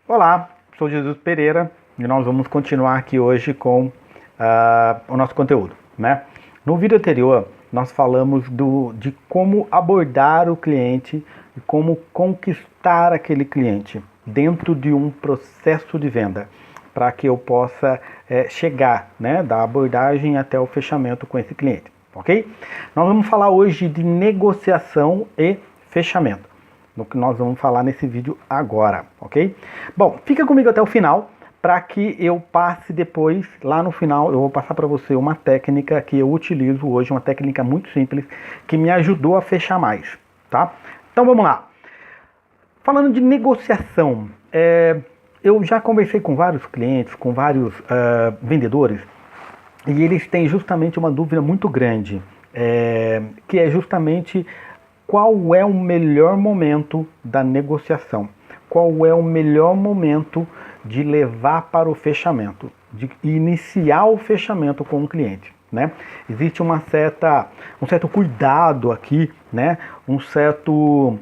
Olá, sou Jesus Pereira e nós vamos continuar aqui hoje com o nosso conteúdo, né? No vídeo anterior nós falamos de como abordar o cliente e como conquistar aquele cliente dentro de um processo de venda para que eu possa chegar, né, da abordagem até o fechamento com esse cliente, ok? Nós vamos falar hoje de negociação e fechamento, no que nós vamos falar nesse vídeo agora, ok? Bom, fica comigo até o final, para que eu passe depois, lá no final, eu vou passar para você uma técnica que eu utilizo hoje, uma técnica muito simples, que me ajudou a fechar mais, tá? Então vamos lá. Falando de negociação, eu já conversei com vários clientes, com vários vendedores, e eles têm justamente uma dúvida muito grande, que é justamente qual é o melhor momento da negociação, qual é o melhor momento de levar para o fechamento, de iniciar o fechamento com o cliente, né? Existe um certo cuidado aqui, né? Um certo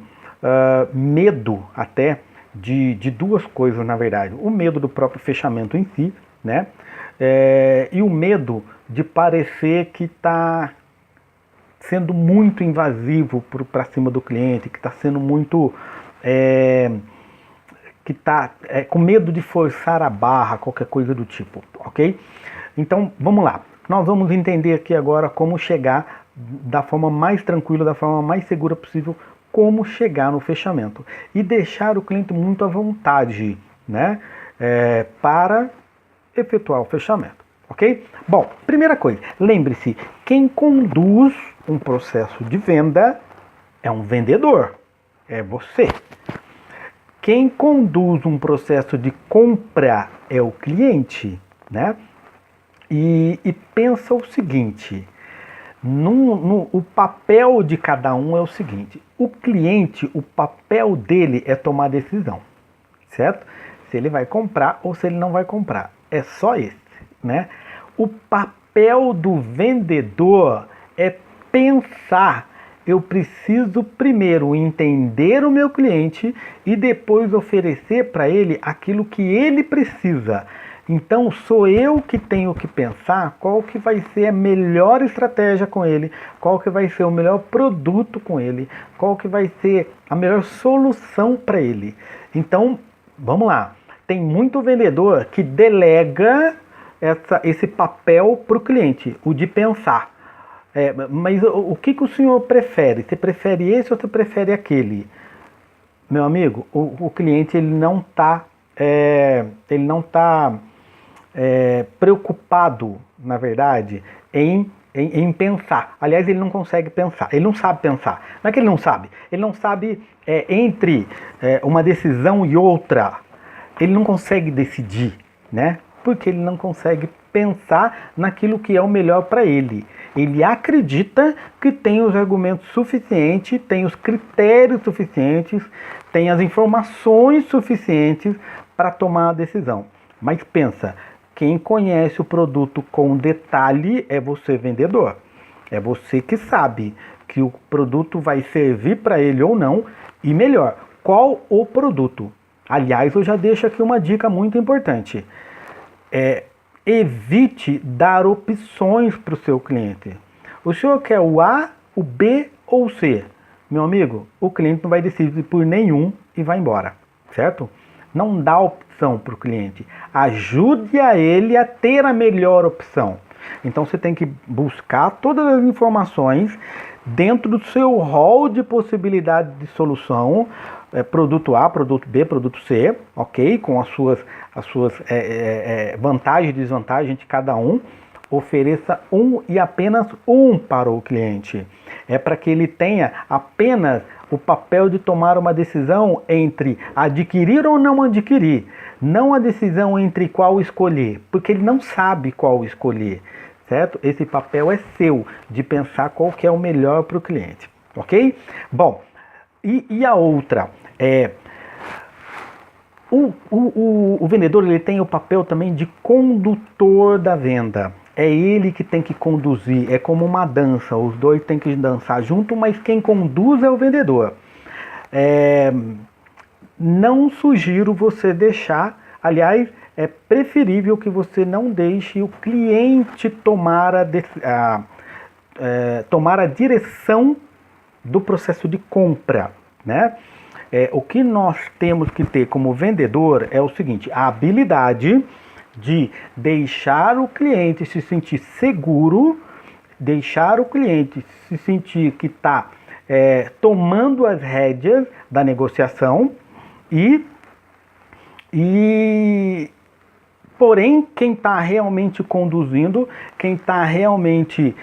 medo até de duas coisas, na verdade. O medo do próprio fechamento em si, né? E o medo de parecer que está sendo muito invasivo para cima do cliente, que está sendo muito... que está com medo de forçar a barra, qualquer coisa do tipo, ok? Então, vamos lá. Nós vamos entender aqui agora como chegar da forma mais tranquila, da forma mais segura possível, como chegar no fechamento. E deixar o cliente muito à vontade, né? Para efetuar o fechamento, ok? Bom, primeira coisa, lembre-se, quem conduz um processo de venda é um vendedor, é você. Quem conduz um processo de compra é o cliente, né? E pensa o seguinte, o papel de cada um é o seguinte, o cliente, o papel dele é tomar decisão, certo? Se ele vai comprar ou se ele não vai comprar, é só esse, né? O papel do vendedor é pensar. Eu preciso primeiro entender o meu cliente e depois oferecer para ele aquilo que ele precisa. Então sou eu que tenho que pensar qual que vai ser a melhor estratégia com ele, qual que vai ser o melhor produto com ele, qual que vai ser a melhor solução para ele. Então, vamos lá. Tem muito vendedor que delega esse papel para o cliente, o de pensar. Mas o que o senhor prefere? Você prefere esse ou você prefere aquele? Meu amigo, o cliente ele não está preocupado, na verdade, em pensar. Aliás, ele não consegue pensar, ele não sabe pensar. Não é que ele não sabe entre uma decisão e outra. Ele não consegue decidir, né? Porque ele não consegue pensar naquilo que é o melhor para ele. Ele acredita que tem os argumentos suficientes, tem os critérios suficientes, tem as informações suficientes para tomar a decisão. Mas pensa, quem conhece o produto com detalhe é você, vendedor. É você que sabe que o produto vai servir para ele ou não, e melhor, qual o produto. Aliás, eu já deixo aqui uma dica muito importante. Evite dar opções para o seu cliente. O senhor quer o A, o B ou o C? Meu amigo, o cliente não vai decidir por nenhum e vai embora, certo? Não dá opção para o cliente. Ajude a ele a ter a melhor opção. Então você tem que buscar todas as informações dentro do seu rol de possibilidade de solução, produto A, produto B, produto C, ok? Com as suas vantagens e desvantagens de cada um. Ofereça um e apenas um para o cliente. É para que ele tenha apenas o papel de tomar uma decisão entre adquirir ou não adquirir. Não a decisão entre qual escolher, porque ele não sabe qual escolher, certo? Esse papel é seu, de pensar qual que é o melhor para o cliente, ok? Bom, e a outra o vendedor ele tem o papel também de condutor da venda. É ele que tem que conduzir, é como uma dança, os dois têm que dançar junto, mas quem conduz é o vendedor. não sugiro você deixar, aliás, é preferível que você não deixe o cliente tomar a direção do processo de compra, né? O que nós temos que ter como vendedor é o seguinte: a habilidade de deixar o cliente se sentir seguro, deixar o cliente se sentir que está tomando as rédeas da negociação porém, quem está realmente conduzindo, quem está realmente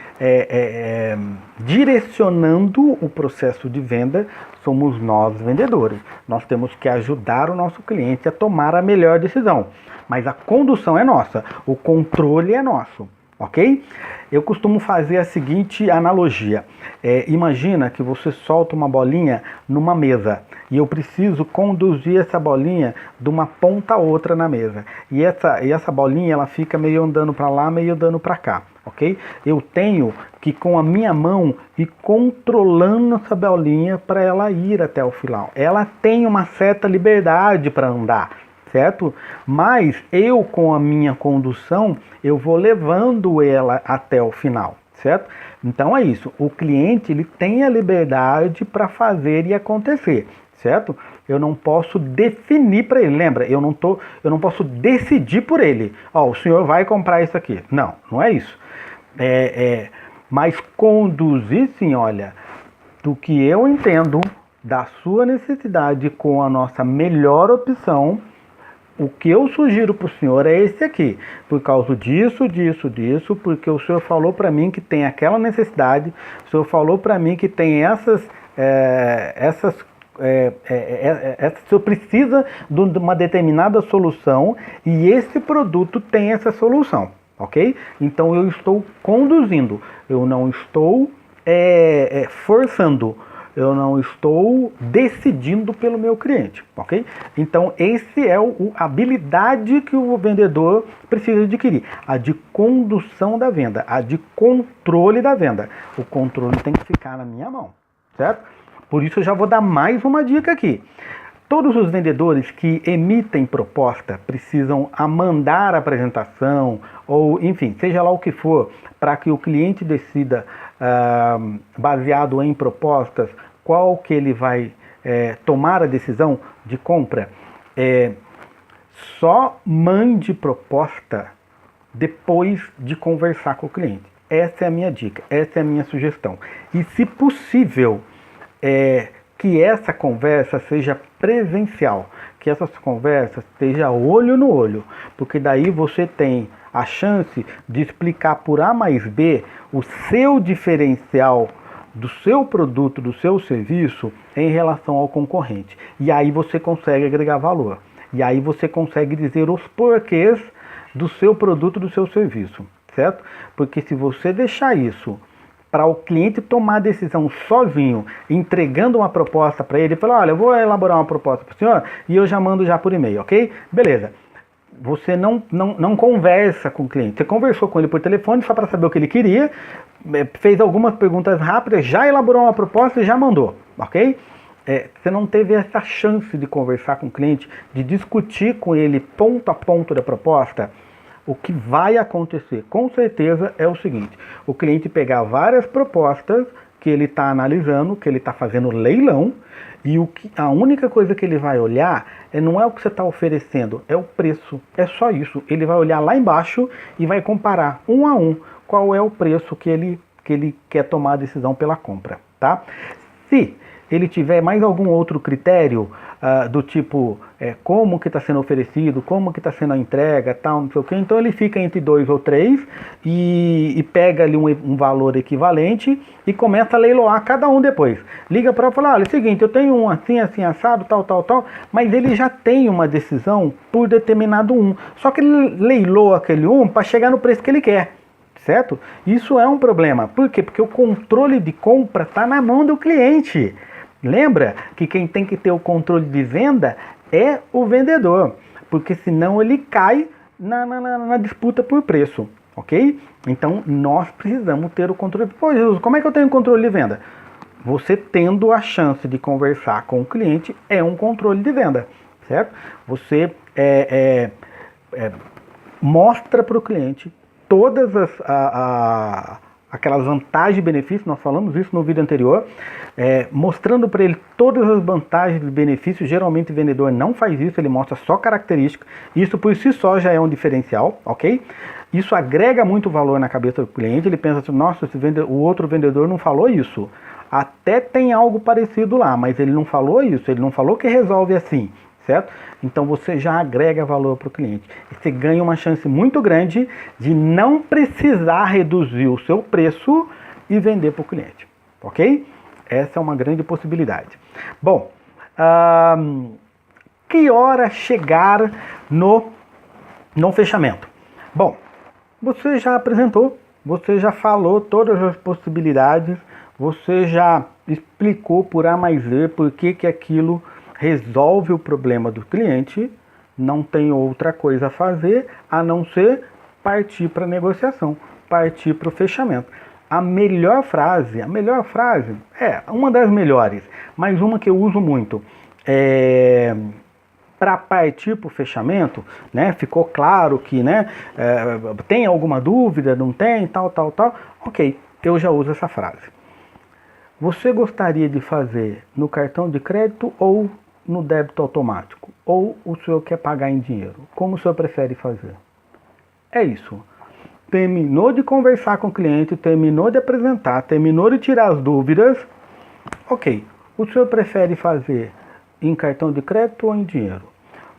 direcionando o processo de venda, somos nós vendedores. Nós temos que ajudar o nosso cliente a tomar a melhor decisão. Mas a condução é nossa, o controle é nosso, ok? Eu costumo fazer a seguinte analogia. Imagina que você solta uma bolinha numa mesa e eu preciso conduzir essa bolinha de uma ponta a outra na mesa. E essa bolinha ela fica meio andando para lá, meio andando para cá, ok? Eu tenho que com a minha mão ir controlando essa bolinha para ela ir até o final. Ela tem uma certa liberdade para andar, certo? Mas eu com a minha condução, eu vou levando ela até o final, certo? Então é isso, o cliente ele tem a liberdade para fazer e acontecer, certo? Eu não posso definir para ele, lembra? Eu não posso decidir por ele. O senhor vai comprar isso aqui. Não, não é isso. Mas conduzir sim, olha, do que eu entendo da sua necessidade com a nossa melhor opção. O que eu sugiro para o senhor é esse aqui, por causa disso, porque o senhor falou para mim que tem aquela necessidade, o senhor falou para mim que tem o senhor precisa de uma determinada solução e esse produto tem essa solução, ok? Então eu estou conduzindo, eu não estou forçando. Eu não estou decidindo pelo meu cliente, ok? Então, esse é a habilidade que o vendedor precisa adquirir. A de condução da venda, a de controle da venda. O controle tem que ficar na minha mão, certo? Por isso eu já vou dar mais uma dica aqui. Todos os vendedores que emitem proposta precisam mandar a apresentação, ou enfim, seja lá o que for, para que o cliente decida, baseado em propostas, qual que ele vai tomar a decisão de compra. Só mande proposta depois de conversar com o cliente. Essa é a minha dica, essa é a minha sugestão. E se possível, que essa conversa seja presencial, que essa conversa esteja olho no olho, porque daí você tem a chance de explicar por A mais B o seu diferencial do seu produto, do seu serviço em relação ao concorrente. E aí você consegue agregar valor. E aí você consegue dizer os porquês do seu produto, do seu serviço, certo? Porque se você deixar isso para o cliente tomar a decisão sozinho, entregando uma proposta para ele, falar, olha, eu vou elaborar uma proposta para o senhor e eu já mando já por e-mail, ok? Beleza. Você não conversa com o cliente. Você conversou com ele por telefone só para saber o que ele queria, fez algumas perguntas rápidas, já elaborou uma proposta e já mandou, ok? Você não teve essa chance de conversar com o cliente, de discutir com ele ponto a ponto da proposta. O que vai acontecer, com certeza, é o seguinte: o cliente pegar várias propostas que ele está analisando, que ele está fazendo leilão, e a única coisa que ele vai olhar não é o que você está oferecendo, é o preço. É só isso. Ele vai olhar lá embaixo e vai comparar um a um qual é o preço que ele quer tomar a decisão pela compra, tá? Se ele tiver mais algum outro critério, do tipo como que está sendo oferecido, como que está sendo a entrega, tal, não sei o que, então ele fica entre 2 ou 3 e pega ali um valor equivalente e começa a leiloar cada um depois. Liga para falar, olha, é o seguinte, eu tenho um assim, assim, assado, tal, mas ele já tem uma decisão por determinado um, só que ele leiloa aquele um para chegar no preço que ele quer. Certo? Isso é um problema. Por quê? Porque o controle de compra está na mão do cliente. Lembra que quem tem que ter o controle de venda é o vendedor, porque senão ele cai na disputa por preço, ok? Então nós precisamos ter o controle. Pô, Jesus, como é que eu tenho controle de venda? você tendo a chance de conversar com o cliente é um controle de venda, certo? Você mostra para o cliente todas aquelas vantagens e benefícios, nós falamos isso no vídeo anterior, mostrando para ele todas as vantagens e benefícios. Geralmente o vendedor não faz isso, ele mostra só características, isso por si só já é um diferencial, ok? Isso agrega muito valor na cabeça do cliente, ele pensa assim, nossa, o outro vendedor não falou isso, até tem algo parecido lá, mas ele não falou isso, ele não falou que resolve assim, certo? Então você já agrega valor para o cliente. Você ganha uma chance muito grande de não precisar reduzir o seu preço e vender para o cliente, ok? Essa é uma grande possibilidade. Bom, que hora chegar no fechamento? Bom, você já apresentou, você já falou todas as possibilidades, você já explicou por A mais B por que aquilo resolve o problema do cliente, não tem outra coisa a fazer a não ser partir para a negociação, partir para o fechamento. A melhor frase, uma das melhores, mas uma que eu uso muito, para partir para o fechamento, né? Ficou claro que, né, tem alguma dúvida, não tem, tal, ok, eu já uso essa frase. Você gostaria de fazer no cartão de crédito ou no débito automático? Ou o senhor quer pagar em dinheiro? Como o senhor prefere fazer? É isso. Terminou de conversar com o cliente, terminou de apresentar, terminou de tirar as dúvidas. Ok, o senhor prefere fazer em cartão de crédito ou em dinheiro?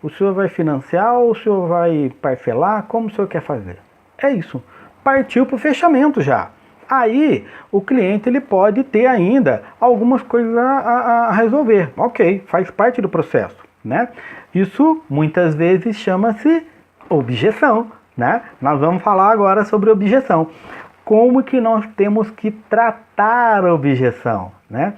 O senhor vai financiar ou o senhor vai parcelar? Como o senhor quer fazer? É isso. Partiu para o fechamento já. Aí o cliente ele pode ter ainda algumas coisas a resolver. Ok, faz parte do processo, né? Isso muitas vezes chama-se objeção, né? Nós vamos falar agora sobre objeção. Como que nós temos que tratar a objeção, né?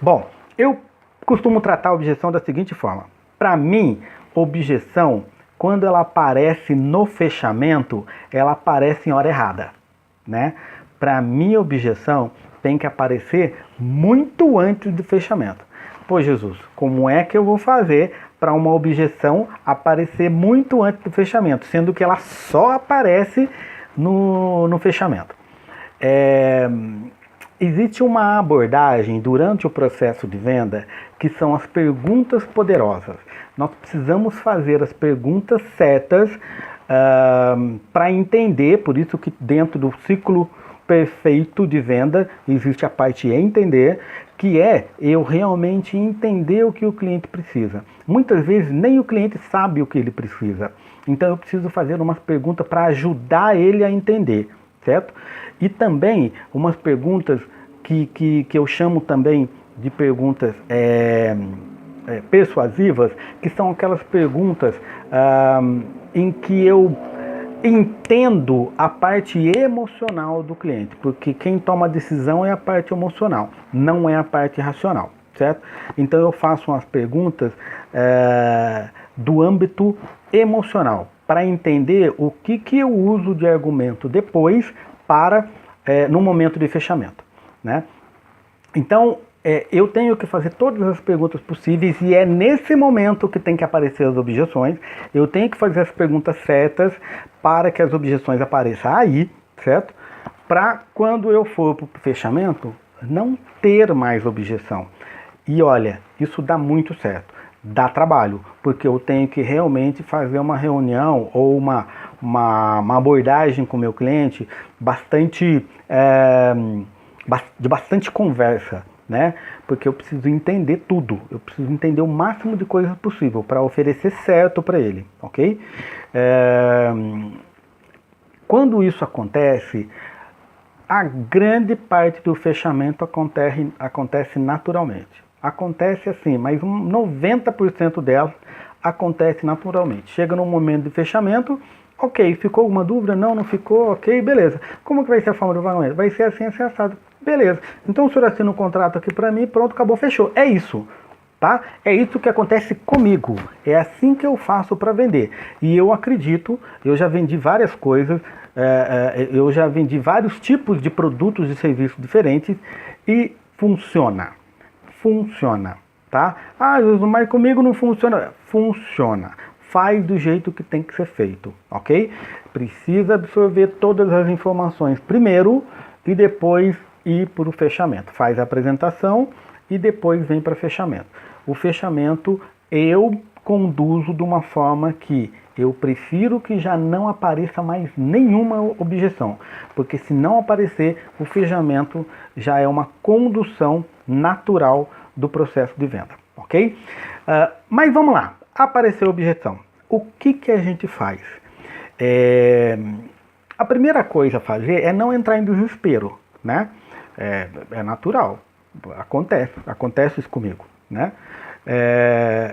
Bom, eu costumo tratar a objeção da seguinte forma. Para mim, objeção, quando ela aparece no fechamento, ela aparece em hora errada, né? Para mim, objeção tem que aparecer muito antes do fechamento. Pô, Jesus, como é que eu vou fazer para uma objeção aparecer muito antes do fechamento, sendo que ela só aparece no fechamento? Existe uma abordagem durante o processo de venda que são as perguntas poderosas. Nós precisamos fazer as perguntas certas para entender, por isso que dentro do ciclo perfeito de venda existe a parte entender, que é eu realmente entender o que o cliente precisa. Muitas vezes nem o cliente sabe o que ele precisa, então eu preciso fazer umas perguntas para ajudar ele a entender, certo? E também umas perguntas que eu chamo também de perguntas persuasivas, que são aquelas perguntas em que eu entendo a parte emocional do cliente, porque quem toma a decisão é a parte emocional, não é a parte racional, certo? Então eu faço umas perguntas do âmbito emocional, para entender o que eu uso de argumento depois para no momento de fechamento, né? Então eu tenho que fazer todas as perguntas possíveis e é nesse momento que tem que aparecer as objeções. Eu tenho que fazer as perguntas certas para que as objeções apareçam aí, certo? Para quando eu for para o fechamento, não ter mais objeção. E olha, isso dá muito certo. Dá trabalho, porque eu tenho que realmente fazer uma reunião ou uma abordagem com o meu cliente de bastante conversa, né? Porque eu preciso entender tudo, eu preciso entender o máximo de coisas possível para oferecer certo para ele, ok? Quando isso acontece, a grande parte do fechamento acontece naturalmente. Acontece assim, mas 90% dela acontece naturalmente. Chega no momento de fechamento, ok, ficou alguma dúvida? Não ficou, ok, beleza. Como que vai ser a forma do pagamento? Vai ser assim, assim, assado. Beleza, então o senhor assina um contrato aqui para mim, pronto, acabou, fechou. É isso, tá? É isso que acontece comigo. É assim que eu faço para vender. E eu acredito, eu já vendi várias coisas, eu já vendi vários tipos de produtos e serviços diferentes e funciona. Funciona, tá? Ah, mas comigo não funciona. Funciona. Faz do jeito que tem que ser feito, ok? Precisa absorver todas as informações primeiro e depois ir para o fechamento. Faz a apresentação e depois vem para fechamento. O fechamento eu conduzo de uma forma que eu prefiro que já não apareça mais nenhuma objeção, porque se não aparecer, o fechamento já é uma condução natural do processo de venda, ok? Mas vamos lá, apareceu objeção. O que a gente faz? A primeira coisa a fazer é não entrar em desespero, né? É natural, acontece isso comigo, né?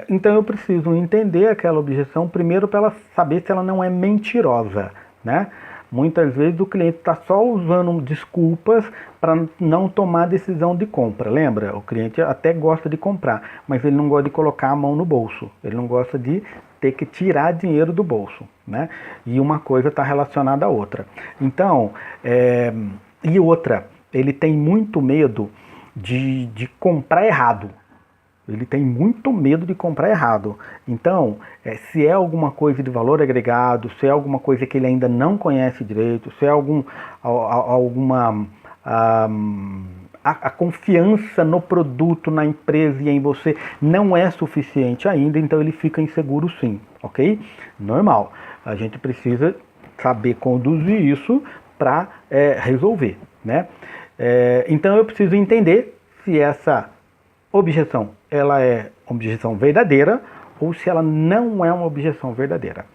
Então eu preciso entender aquela objeção primeiro para ela saber se ela não é mentirosa, né? Muitas vezes o cliente está só usando desculpas para não tomar decisão de compra. Lembra? O cliente até gosta de comprar, mas ele não gosta de colocar a mão no bolso. Ele não gosta de ter que tirar dinheiro do bolso, né? E uma coisa está relacionada à outra. Então, e outra, ele tem muito medo de comprar errado. Ele tem muito medo de comprar errado. Então, se é alguma coisa de valor agregado, se é alguma coisa que ele ainda não conhece direito, se é a confiança no produto, na empresa e em você não é suficiente ainda, então ele fica inseguro sim, ok? Normal. A gente precisa saber conduzir isso para resolver, né? Então eu preciso entender se essa objeção ela é uma objeção verdadeira ou se ela não é uma objeção verdadeira.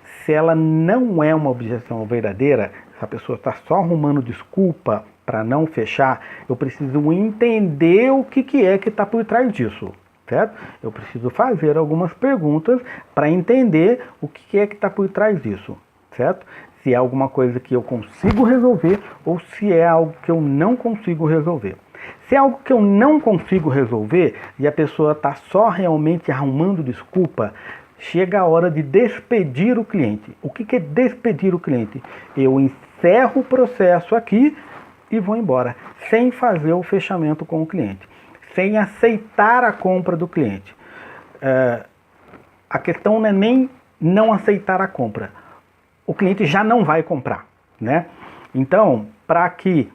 Se ela não é uma objeção verdadeira, se a pessoa está só arrumando desculpa para não fechar, eu preciso entender o que é que está por trás disso, certo? Eu preciso fazer algumas perguntas para entender o que é que está por trás disso, certo? Se é alguma coisa que eu consigo resolver ou se é algo que eu não consigo resolver. Se é algo que eu não consigo resolver e a pessoa está só realmente arrumando desculpa, chega a hora de despedir o cliente. O que é despedir o cliente? Eu encerro o processo aqui e vou embora, sem fazer o fechamento com o cliente, sem aceitar a compra do cliente. A questão não é nem não aceitar a compra. O cliente já não vai comprar, né? Então, para que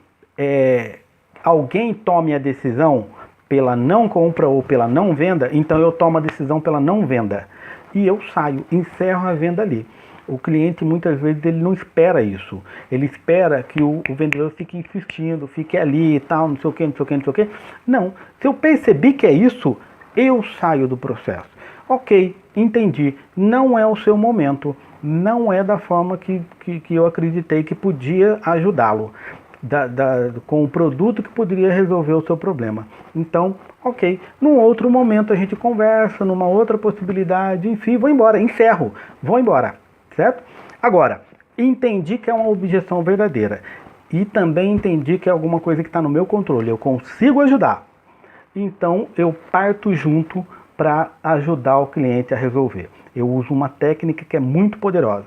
alguém tome a decisão pela não compra ou pela não venda, então eu tomo a decisão pela não venda. E eu saio, encerro a venda ali. O cliente muitas vezes ele não espera isso. Ele espera que o vendedor fique insistindo, fique ali e tal, não sei o que, não sei o que, não sei o que. Não, se eu percebi que é isso, eu saio do processo. Ok, entendi, não é o seu momento, não é da forma que eu acreditei que podia ajudá-lo. Com o produto que poderia resolver o seu problema. Então, ok, num outro momento a gente conversa, numa outra possibilidade, enfim, vou embora, encerro, vou embora, certo? Agora, entendi que é uma objeção verdadeira e também entendi que é alguma coisa que está no meu controle, eu consigo ajudar. Então, eu parto junto para ajudar o cliente a resolver. Eu uso uma técnica que é muito poderosa.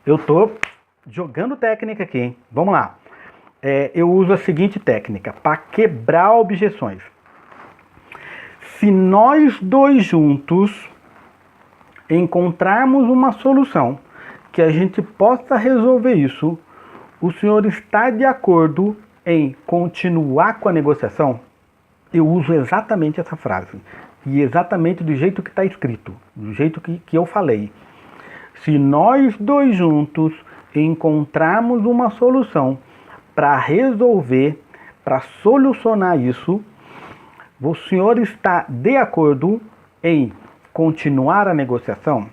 Eu estou jogando técnica aqui, hein? Vamos lá. Eu uso a seguinte técnica para quebrar objeções. Se nós dois juntos encontrarmos uma solução que a gente possa resolver isso, o senhor está de acordo em continuar com a negociação? Eu uso exatamente essa frase. E exatamente do jeito que está escrito, do jeito que eu falei. Se nós dois juntos encontrarmos uma solução para resolver, para solucionar isso, o senhor está de acordo em continuar a negociação?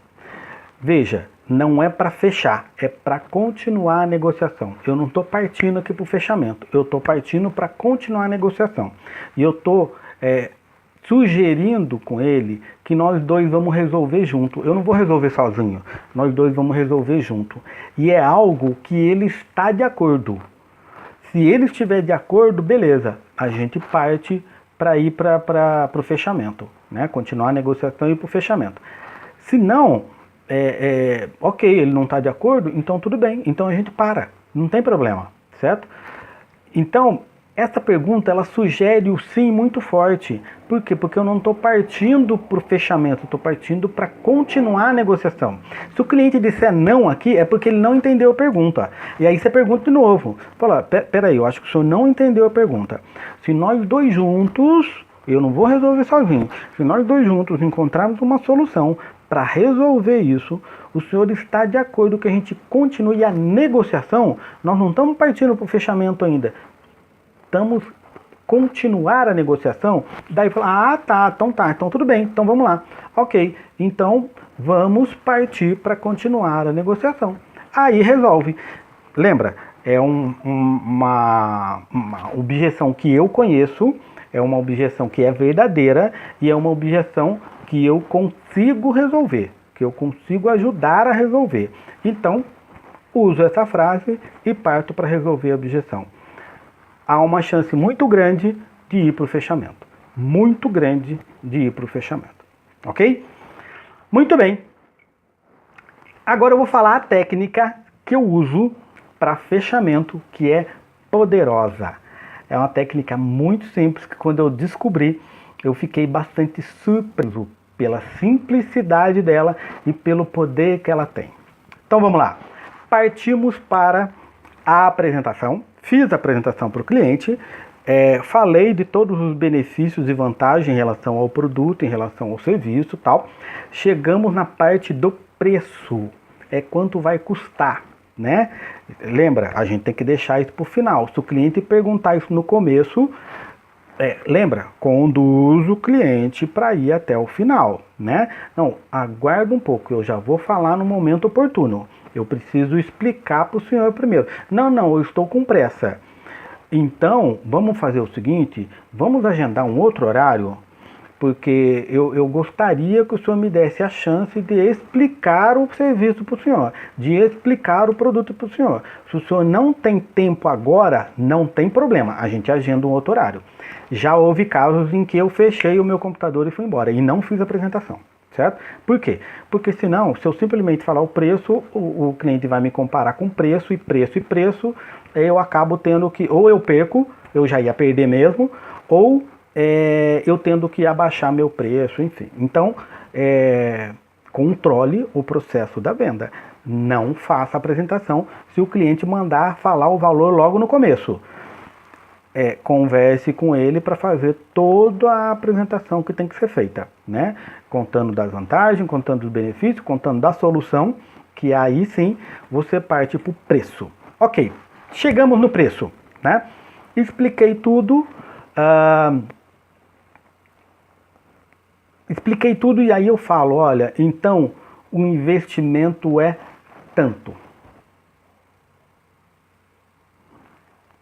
Veja, não é para fechar, é para continuar a negociação. Eu não estou partindo aqui para o fechamento, eu estou partindo para continuar a negociação. E eu estou sugerindo com ele que nós dois vamos resolver junto. Eu não vou resolver sozinho, nós dois vamos resolver junto. E é algo que ele está de acordo. Se ele estiver de acordo, beleza, a gente parte para ir para o fechamento, né? Continuar a negociação e ir para o fechamento. Se não, ok, ele não está de acordo, então tudo bem, então a gente para, não tem problema, certo? Então, Essa pergunta, ela sugere o sim muito forte. Por quê? Porque eu não estou partindo para o fechamento, estou partindo para continuar a negociação. Se o cliente disser não aqui, é porque ele não entendeu a pergunta. E aí você pergunta de novo. Fala, peraí, eu acho que o senhor não entendeu a pergunta. Se nós dois juntos, eu não vou resolver sozinho, se nós dois juntos encontrarmos uma solução para resolver isso, o senhor está de acordo que a gente continue a negociação? Nós não estamos partindo para o fechamento ainda. Estamos continuar a negociação, daí fala, então tudo bem, então vamos lá. Ok, então vamos partir para continuar a negociação. Aí resolve. Lembra, é uma objeção que eu conheço, é uma objeção que é verdadeira e é uma objeção que eu consigo resolver, que eu consigo ajudar a resolver. Então, uso essa frase e parto para resolver a objeção. Há uma chance muito grande de ir para o fechamento. Muito grande de ir para o fechamento. Ok? Muito bem. Agora eu vou falar a técnica que eu uso para fechamento, que é poderosa. É uma técnica muito simples que quando eu descobri, eu fiquei bastante surpreso pela simplicidade dela e pelo poder que ela tem. Então vamos lá. Partimos para a apresentação. Fiz a apresentação para o cliente, falei de todos os benefícios e vantagens em relação ao produto, em relação ao serviço e tal. Chegamos na parte do preço, quanto vai custar, né? Lembra, a gente tem que deixar isso para o final. Se o cliente perguntar isso no começo, lembra, conduz o cliente para ir até o final, né? Não, aguarda um pouco, eu já vou falar no momento oportuno. Eu preciso explicar para o senhor primeiro. Não, eu estou com pressa. Então, vamos fazer o seguinte, vamos agendar um outro horário, porque eu gostaria que o senhor me desse a chance de explicar o serviço para o senhor, de explicar o produto para o senhor. Se o senhor não tem tempo agora, não tem problema, a gente agenda um outro horário. Já houve casos em que eu fechei o meu computador e fui embora, e não fiz a apresentação. Certo? Por quê? Porque senão, se eu simplesmente falar o preço, o cliente vai me comparar com preço, eu acabo tendo que, ou eu perco, eu já ia perder mesmo, ou eu tendo que abaixar meu preço, enfim. Então, controle o processo da venda. Não faça apresentação se o cliente mandar falar o valor logo no começo. Converse com ele para fazer toda a apresentação que tem que ser feita, né? Contando das vantagens, contando dos benefícios, contando da solução, que aí sim você parte para o preço. Ok, chegamos no preço, né? Expliquei tudo, e aí eu falo, olha, então o investimento é tanto.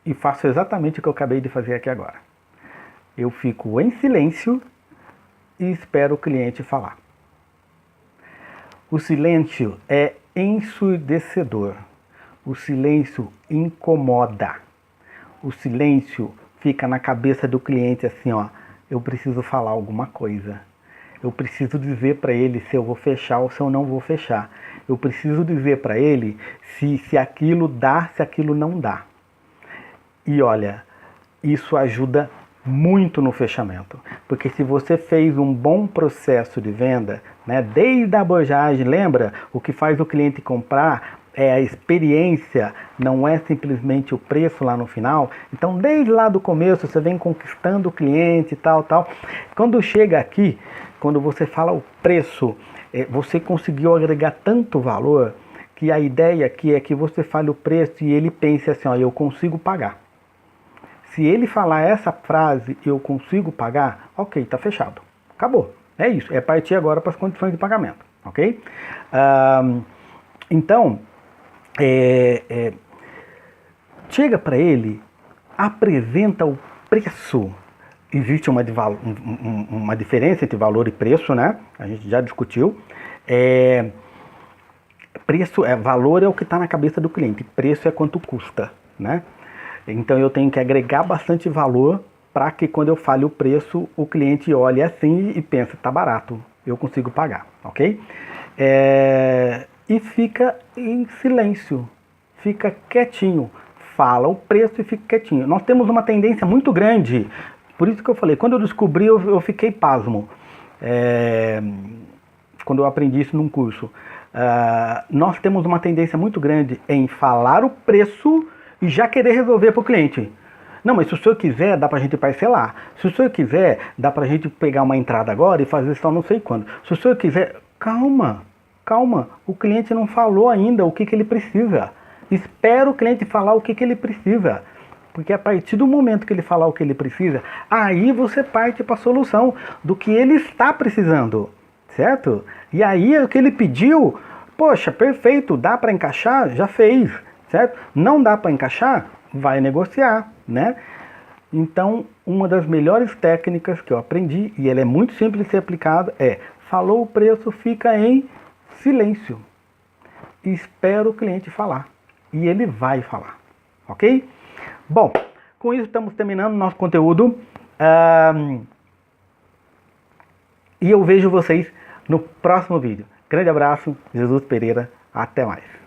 E faço exatamente o que eu acabei de fazer aqui agora. Eu fico em silêncio e espero o cliente falar. O silêncio é ensurdecedor. O silêncio incomoda. O silêncio fica na cabeça do cliente assim, ó, eu preciso falar alguma coisa. Eu preciso dizer para ele se eu vou fechar ou se eu não vou fechar. Eu preciso dizer para ele se aquilo dá, se aquilo não dá. E olha, isso ajuda muito no fechamento, porque se você fez um bom processo de venda, né, desde a abordagem, lembra? O que faz o cliente comprar é a experiência, não é simplesmente o preço lá no final. Então, desde lá do começo, você vem conquistando o cliente e tal. Quando chega aqui, quando você fala o preço, você conseguiu agregar tanto valor, que a ideia aqui é que você fale o preço e ele pense assim, ó, eu consigo pagar. Se ele falar essa frase, eu consigo pagar, ok, tá fechado. Acabou. É isso. É partir agora para as condições de pagamento. Ok? Então, chega para ele, apresenta o preço. Existe uma diferença entre valor e preço, né? A gente já discutiu. Valor é o que está na cabeça do cliente. Preço é quanto custa, né? Então eu tenho que agregar bastante valor para que quando eu fale o preço, o cliente olhe assim e pense, tá barato, eu consigo pagar, ok? E fica em silêncio, fica quietinho, fala o preço e fica quietinho. Nós temos uma tendência muito grande, por isso que eu falei, quando eu descobri eu fiquei pasmo, quando eu aprendi isso num curso. Nós temos uma tendência muito grande em falar o preço e já querer resolver para o cliente. Não, mas se o senhor quiser, dá pra gente parcelar. Se o senhor quiser, dá pra gente pegar uma entrada agora e fazer só não sei quando. Se o senhor quiser, calma, o cliente não falou ainda o que ele precisa. Espera o cliente falar o que ele precisa. Porque a partir do momento que ele falar o que ele precisa, aí você parte para a solução do que ele está precisando, certo? E aí o que ele pediu, poxa, perfeito, dá para encaixar? Já fez, certo? Não dá para encaixar? Vai negociar, né? Então, uma das melhores técnicas que eu aprendi, e ela é muito simples de ser aplicada, falou o preço, fica em silêncio. Espera o cliente falar. E ele vai falar, ok? Bom, com isso estamos terminando nosso conteúdo. E eu vejo vocês no próximo vídeo. Grande abraço, Jesus Pereira. Até mais.